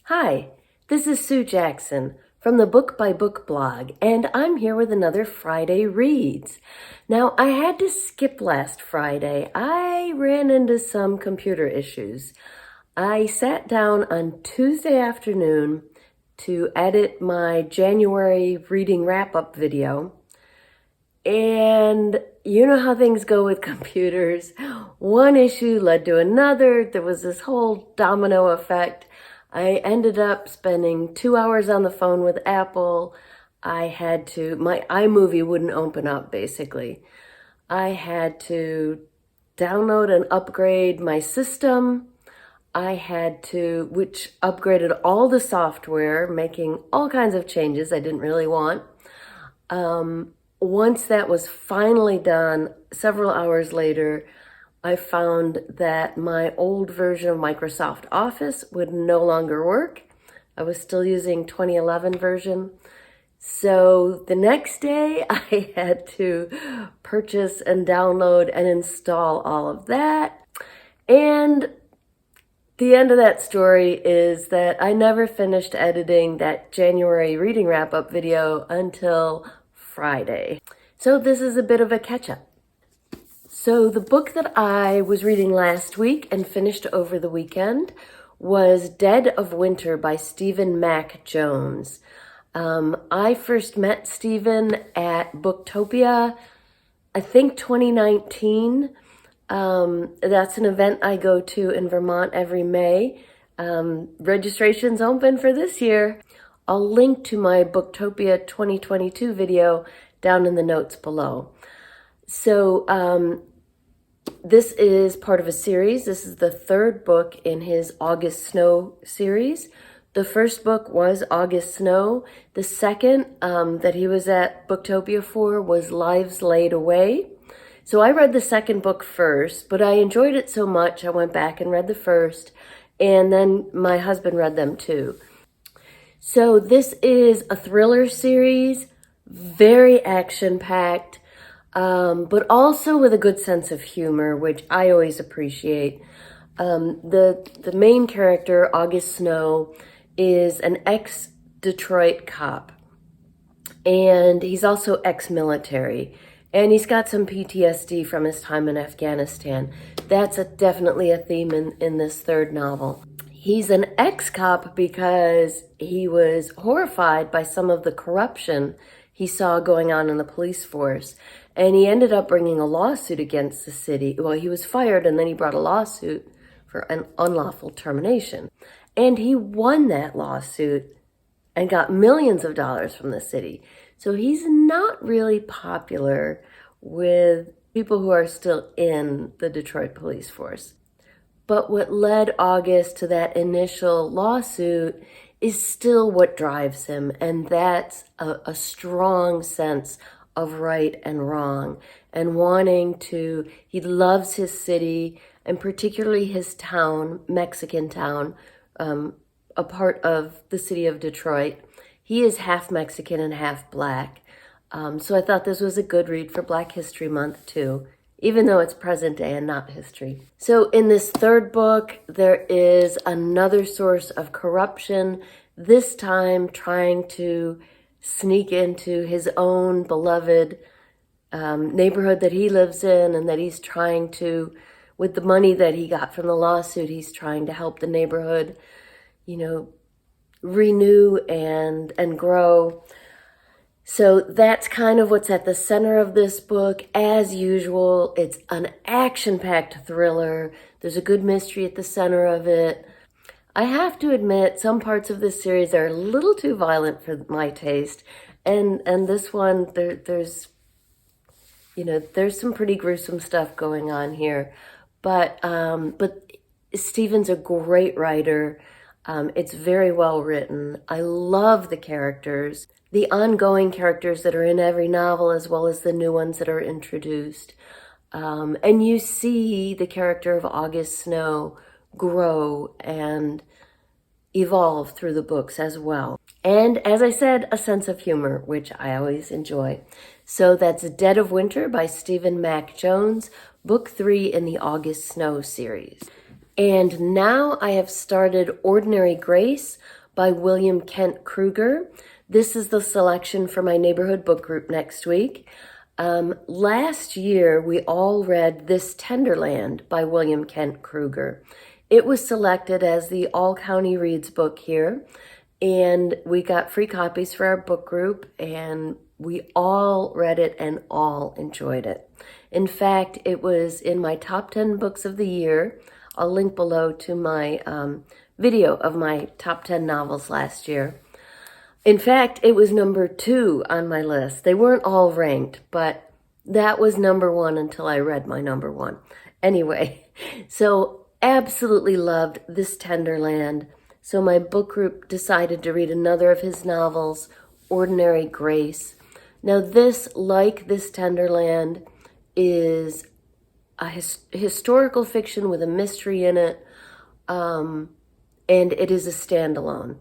Hi, this is Sue Jackson from the Book by Book blog, and I'm here with another Friday Reads. Now, I had to skip last Friday. I ran into some computer issues. I sat down on Tuesday afternoon to edit my January reading wrap-up video, and you know how things go with computers. One issue led to another. There was this whole domino effect. I ended up spending 2 hours on the phone with Apple. My iMovie wouldn't open up, basically. I had to download and upgrade my system. Which upgraded all the software, making all kinds of changes I didn't really want. Once that was finally done, several hours later, I found that my old version of Microsoft Office would no longer work. I was still using 2011 version. So the next day I had to purchase and download and install all of that. And the end of that story is that I never finished editing that January reading wrap-up video until Friday. So this is a bit of a catch-up. So the book that I was reading last week and finished over the weekend was Dead of Winter by Stephen Mac Jones. I first met Stephen at Booktopia, I think 2019. That's an event I go to in Vermont every May. Registration's open for this year. I'll link to my Booktopia 2022 video down in the notes below. So this is part of a series. This is the third book in his August Snow series. The first book was August Snow. The second that he was at Booktopia for was Lives Laid Away. So I read the second book first, but I enjoyed it so much I went back and read the first, and then my husband read them too. So this is a thriller series, very action-packed, but also with a good sense of humor, which I always appreciate. The main character, August Snow, is an ex-Detroit cop, and he's also ex-military, and he's got some PTSD from his time in Afghanistan. That's definitely a theme in this third novel. He's an ex-cop because he was horrified by some of the corruption he saw going on in the police force. And he ended up bringing a lawsuit against the city. Well, he was fired and then he brought a lawsuit for an unlawful termination. And he won that lawsuit and got millions of dollars from the city. So he's not really popular with people who are still in the Detroit police force. But what led August to that initial lawsuit is still what drives him, and that's a strong sense of right and wrong, and he loves his city, and particularly his town, Mexican town, a part of the city of Detroit. He is half Mexican and half Black. So I thought this was a good read for Black History Month too, even though it's present day and not history. So in this third book, there is another source of corruption, this time trying to sneak into his own beloved neighborhood that he lives in, and that he's trying to, with the money that he got from the lawsuit, he's trying to help the neighborhood, renew and grow. So that's kind of what's at the center of this book. As usual, it's an action-packed thriller. There's a good mystery at the center of it. I have to admit, some parts of this series are a little too violent for my taste. And this one, there's some pretty gruesome stuff going on here. But Stephen's a great writer. It's very well written. I love the characters, the ongoing characters that are in every novel, as well as the new ones that are introduced. And you see the character of August Snow grow and evolve through the books as well. And as I said, a sense of humor, which I always enjoy. So that's Dead of Winter by Stephen Mac Jones, book 3 in the August Snow series. And now I have started Ordinary Grace by William Kent Kruger. This is the selection for my neighborhood book group next week. Last year, we all read This Tenderland by William Kent Kruger. It was selected as the All County Reads book here, and we got free copies for our book group, and we all read it and all enjoyed it. In fact, it was in my top 10 books of the year. I'll link below to my video of my top 10 novels last year. In fact, it was number 2 on my list. They weren't all ranked, but that was number 1 until I read my number 1. Anyway, so absolutely loved This Tenderland. So my book group decided to read another of his novels, Ordinary Grace. Now this, like This Tenderland, is a historical fiction with a mystery in it, and it is a standalone.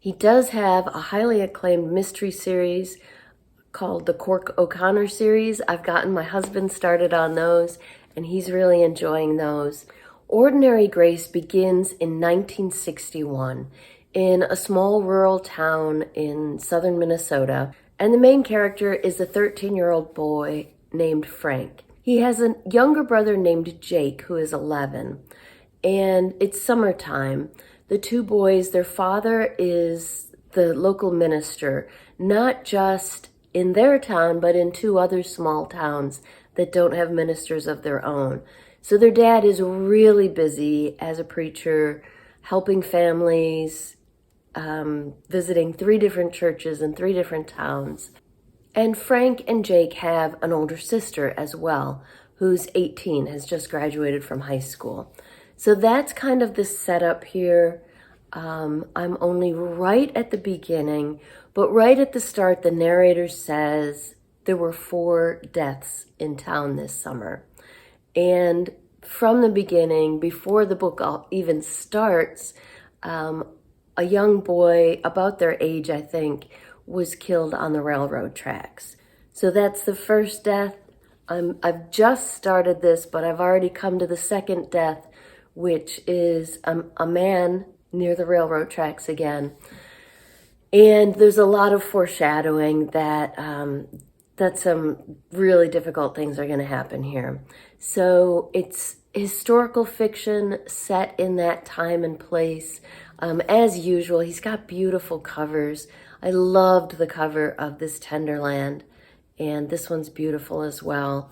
He does have a highly acclaimed mystery series called the Cork O'Connor series. I've gotten my husband started on those, and he's really enjoying those. Ordinary Grace begins in 1961 in a small rural town in southern Minnesota, and the main character is a 13-year-old boy named Frank. He has a younger brother named Jake, who is 11, and it's summertime. The two boys, their father is the local minister, not just in their town, but in 2 other small towns that don't have ministers of their own. So their dad is really busy as a preacher, helping families, visiting 3 different churches in 3 different towns. And Frank and Jake have an older sister as well, who's 18, has just graduated from high school. So that's kind of the setup here. I'm only right at the beginning, but right at the start, the narrator says there were 4 deaths in town this summer. And from the beginning, before the book even starts, a young boy, about their age, I think, was killed on the railroad tracks. So that's the first death. I've just started this, but I've already come to the second death, which is a man near the railroad tracks again. And there's a lot of foreshadowing that some really difficult things are going to happen here. So it's historical fiction set in that time and place. As usual, he's got beautiful covers. I loved the cover of This Tenderland, and this one's beautiful as well.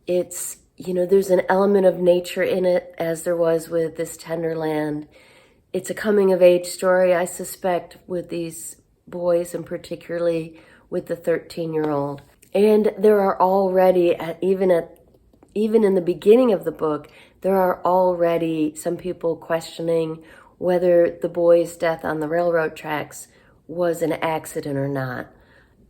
It's, there's an element of nature in it, as there was with This Tenderland. It's a coming-of-age story, I suspect, with these boys, and particularly with the 13-year-old. And there are already, even in the beginning of the book, there are already some people questioning whether the boy's death on the railroad tracks was an accident or not.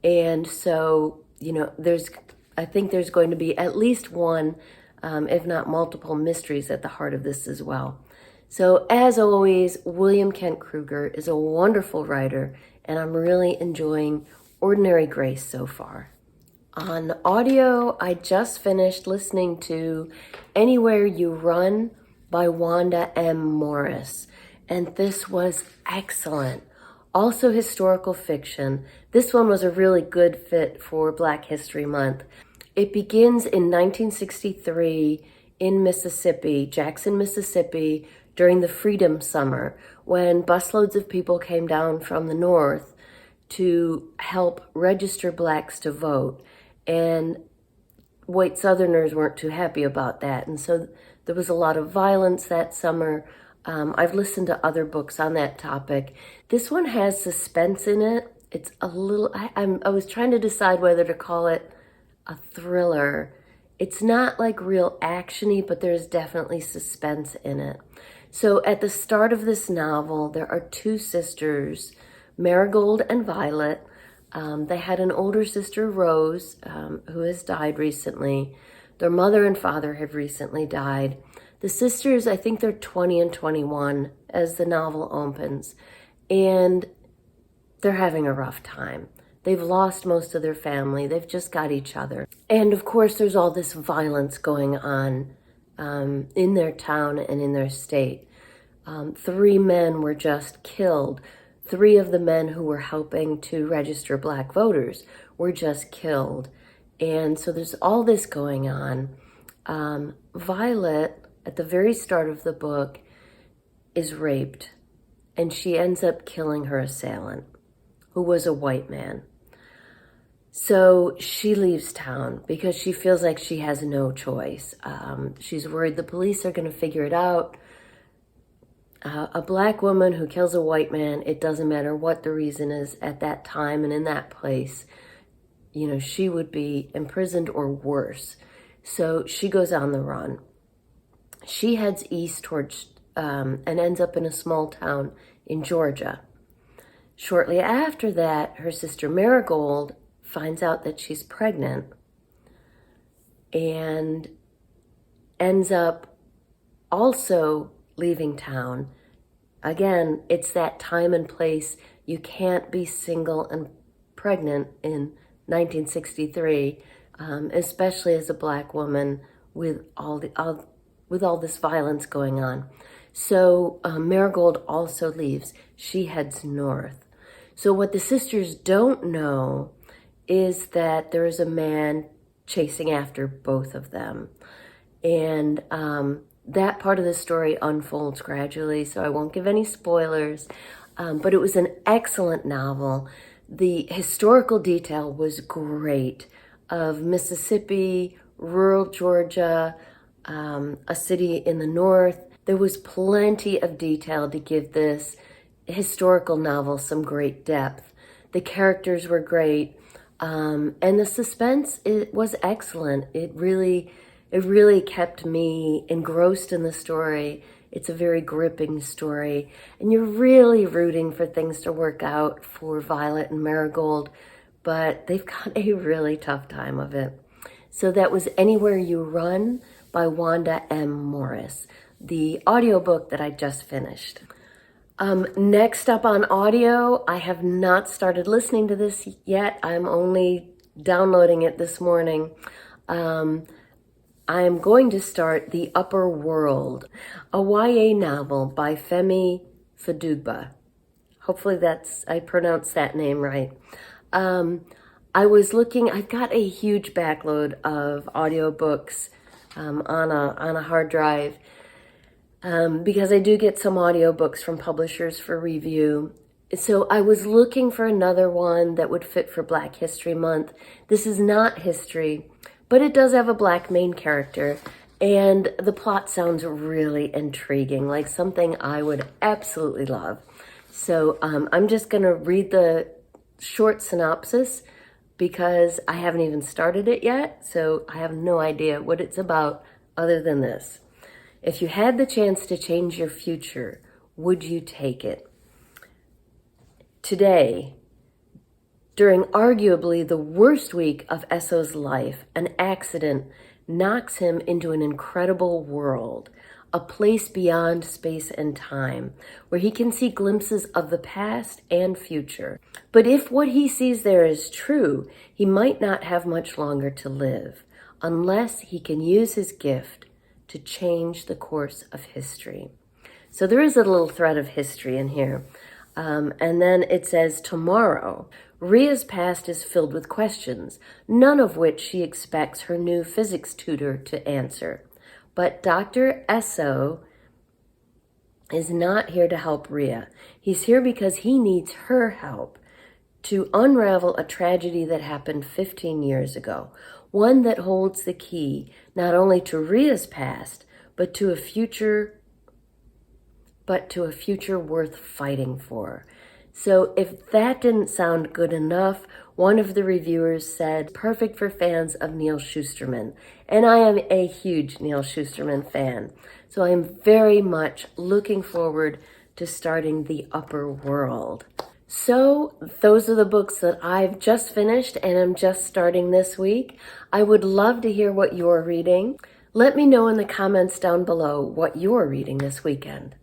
And so, I think there's going to be at least one, if not multiple, mysteries at the heart of this as well. So as always, William Kent Kruger is a wonderful writer, and I'm really enjoying Ordinary Grace so far. On audio, I just finished listening to Anywhere You Run by Wanda M. Morris, and this was excellent. Also historical fiction. This one was a really good fit for Black History Month. It begins in 1963 in Mississippi, Jackson, Mississippi, during the Freedom Summer, when busloads of people came down from the north to help register Blacks to vote. And white Southerners weren't too happy about that. And so there was a lot of violence that summer. I've listened to other books on that topic. This one has suspense in it. It's a little, I was trying to decide whether to call it a thriller. It's not like real actiony, but there's definitely suspense in it. So at the start of this novel, there are 2 sisters, Marigold and Violet. They had an older sister, Rose, who has died recently. Their mother and father have recently died. The sisters, I think they're 20 and 21 as the novel opens, and they're having a rough time. They've lost most of their family. They've just got each other. And of course, there's all this violence going on in their town and in their state. 3 men were just killed. 3 of the men who were helping to register Black voters were just killed. And so there's all this going on. Violet, at the very start of the book, is raped, and she ends up killing her assailant, who was a white man. So she leaves town because she feels like she has no choice. She's worried the police are going to figure it out. A Black woman who kills a white man, it doesn't matter what the reason is at that time and in that place, you know, she would be imprisoned or worse. So she goes on the run. She heads east towards and ends up in a small town in Georgia. Shortly after that, her sister Marigold finds out that she's pregnant and ends up also leaving town. Again, it's that time and place. You can't be single and pregnant in 1963, especially as a Black woman with all this violence going on. So Marigold also leaves. She heads north. So what the sisters don't know is that there is a man chasing after both of them. And that part of the story unfolds gradually, so I won't give any spoilers. But it was an excellent novel. The historical detail was great of Mississippi, rural Georgia, a city in the north. There was plenty of detail to give this historical novel some great depth. The characters were great, and the suspense was excellent. It really kept me engrossed in the story. It's a very gripping story, and you're really rooting for things to work out for Violet and Marigold, but they've got a really tough time of it. So that was Anywhere You Run by Wanda M. Morris, the audiobook that I just finished. Next up on audio, I have not started listening to this yet. I'm only downloading it this morning. I'm going to start The Upper World, a YA novel by Femi Fadugba. Hopefully I pronounced that name right. I've got a huge backload of audiobooks on a hard drive because I do get some audiobooks from publishers for review. So I was looking for another one that would fit for Black History Month. This is not history, but it does have a Black main character, and the plot sounds really intriguing, like something I would absolutely love. So I'm just going to read the short synopsis because I haven't even started it yet, so I have no idea what it's about other than this. If you had the chance to change your future, would you take it? Today, during arguably the worst week of Esso's life, an accident knocks him into an incredible world, a place beyond space and time, where he can see glimpses of the past and future. But if what he sees there is true, he might not have much longer to live, unless he can use his gift to change the course of history. So there is a little thread of history in here. And then it says, tomorrow, Ria's past is filled with questions, none of which she expects her new physics tutor to answer. But Dr. Esso is not here to help Ria. He's here because he needs her help to unravel a tragedy that happened 15 years ago, one that holds the key not only to Ria's past, but to a future worth fighting for. So if that didn't sound good enough, one of the reviewers said, perfect for fans of Neal Shusterman. And I am a huge Neal Shusterman fan. So I'm very much looking forward to starting The Upper World. So those are the books that I've just finished and I'm just starting this week. I would love to hear what you're reading. Let me know in the comments down below what you're reading this weekend.